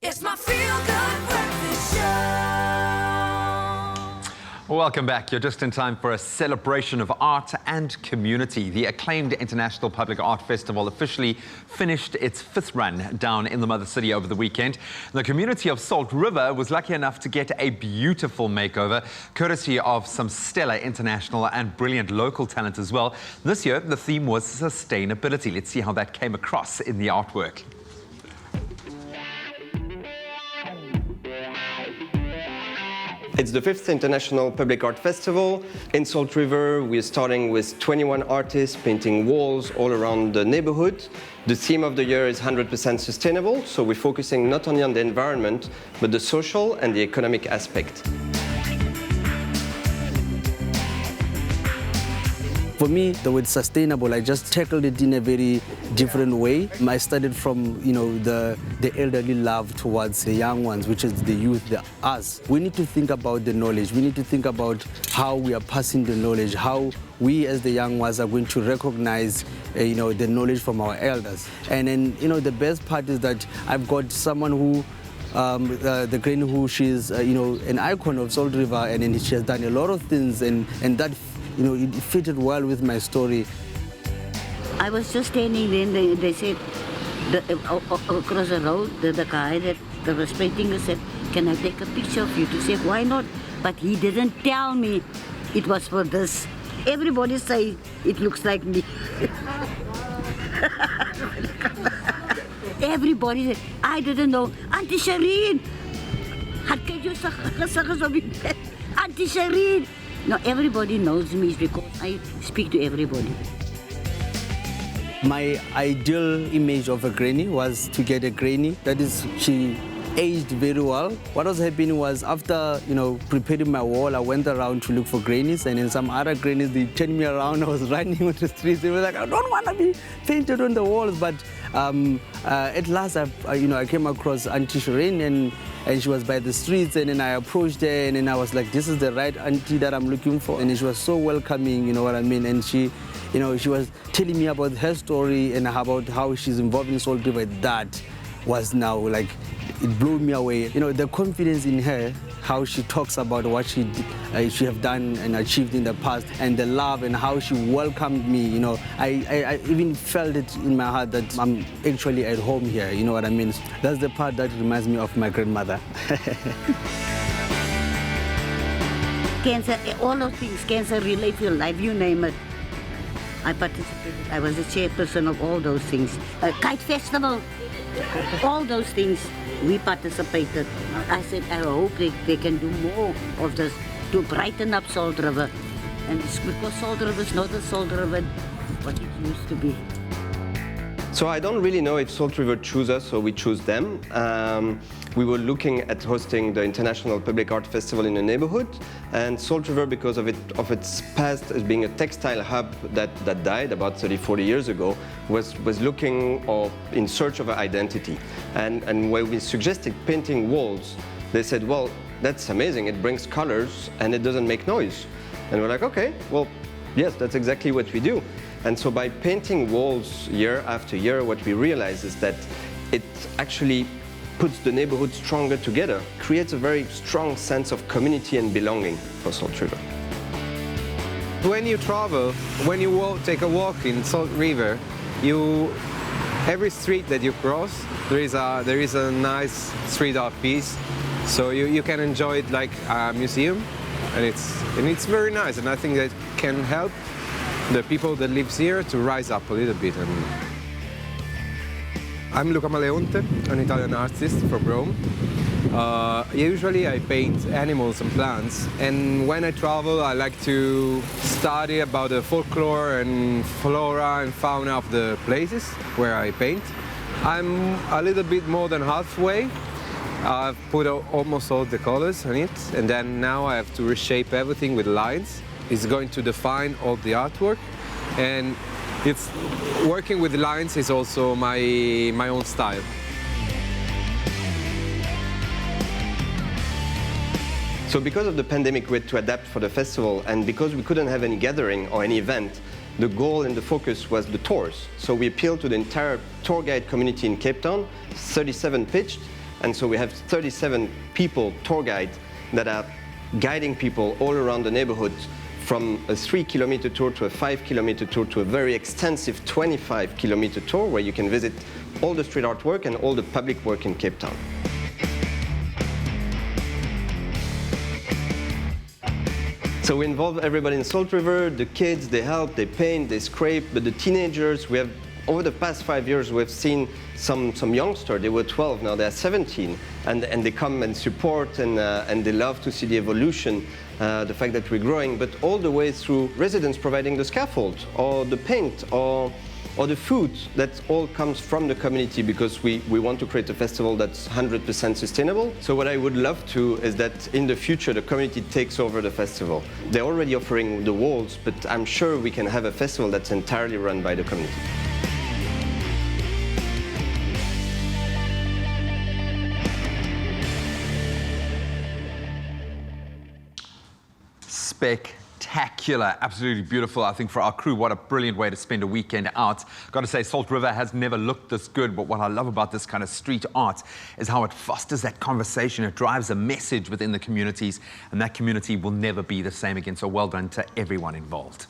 It's my feel-good breakfast show. Welcome back. You're just in time for a celebration of art and community. The acclaimed International Public Art Festival officially finished its fifth run down in the Mother City over the weekend. The community of Salt River was lucky enough to get a beautiful makeover, courtesy of some stellar international and brilliant local talent as well. This year, the theme was sustainability. Let's see how that came across in the artwork. It's the 5th International Public Art Festival. In Salt River, we're starting with 21 artists painting walls all around the neighborhood. The theme of the year is 100% sustainable, so we're focusing not only on the environment, but the social and the economic aspect. For me, the word sustainable, I just tackled it in a very different way. I started from, the elderly love towards the young ones, which is the youth, the us. We need to think about the knowledge. We need to think about how we are passing the knowledge, how we as the young ones are going to recognize, the knowledge from our elders. And then, the best part is that I've got someone who the granny who she's, an icon of Salt River, and then she has done a lot of things, and that it fitted well with my story. I was just standing there, they said, across the road, the guy that was painting said, "Can I take a picture of you?" To say, "Why not?" But he didn't tell me it was for this. Everybody say it looks like me. Everybody said, I didn't know. Auntie Shireen! Auntie Shireen! No, everybody knows me because I speak to everybody. My ideal image of a granny was to get a granny. That is, she aged very well. What was happening was after, preparing my wall, I went around to look for grannies, and then some other grannies, they turned me around. I was running on the streets. They were like, "I don't want to be painted on the walls." But at last, I came across Auntie Shireen, and she was by the streets, and then I approached her, and then I was like, "This is the right auntie that I'm looking for." And she was so welcoming, you know what I mean? And she was telling me about her story and about how she's involved in Salt River. That was now like, it blew me away. The confidence in her, how she talks about what she have done and achieved in the past, and the love and how she welcomed me. I even felt it in my heart that I'm actually at home here. You know what I mean? That's the part that reminds me of my grandmother. Cancer, all those things, cancer relate to life, you name it. I participated. I was the chairperson of all those things. Kite festival, all those things. We participated. I said, I hope they can do more of this to brighten up Salt River. And it's because Salt River is not the Salt River what it used to be. So I don't really know if Salt River choose us or we choose them. We were looking at hosting the International Public Art Festival in the neighborhood, and Salt River, because of its past as being a textile hub that died about 30-40 years ago, was looking or in search of an identity. And when we suggested painting walls, they said, "Well, that's amazing, it brings colors and it doesn't make noise." And we're like, okay, well, yes, that's exactly what we do. And so by painting walls year after year, what we realize is that it actually puts the neighborhood stronger together, creates a very strong sense of community and belonging for Salt River. When you travel, when you take a walk in Salt River, every street that you cross, there is a nice street art piece, so you can enjoy it like a museum, and it's very nice, and I think that can help the people that live here to rise up a little bit. I'm Luca Maleonte, an Italian artist from Rome. Usually I paint animals and plants, and when I travel I like to study about the folklore and flora and fauna of the places where I paint. I'm a little bit more than halfway. I've put almost all the colors on it, and then now I have to reshape everything with lines. It's going to define all the artwork, and working with lines is also my own style. So because of the pandemic, we had to adapt for the festival, and because we couldn't have any gathering or any event, the goal and the focus was the tours. So we appealed to the entire tour guide community in Cape Town, 37 pitched, And so we have 37 people, tour guides, that are guiding people all around the neighborhood, from a 3-kilometer tour to a 5-kilometer tour to a very extensive 25-kilometer tour where you can visit all the street artwork and all the public work in Cape Town. So we involve everybody in Salt River. The kids, they help, they paint, they scrape, but the teenagers, we have, over the past 5 years, we've seen some youngsters, they were 12, now they're 17, and they come and support, and they love to see the evolution, the fact that we're growing, but all the way through residents providing the scaffold, or the paint, or the food. That all comes from the community, because we want to create a festival that's 100% sustainable. So what I would love to is that in the future the community takes over the festival. They're already offering the walls, but I'm sure we can have a festival that's entirely run by the community. Spectacular, absolutely beautiful. I think for our crew, what a brilliant way to spend a weekend out. Got to say, Salt River has never looked this good, but what I love about this kind of street art is how it fosters that conversation. It drives a message within the communities, and that community will never be the same again. So well done to everyone involved.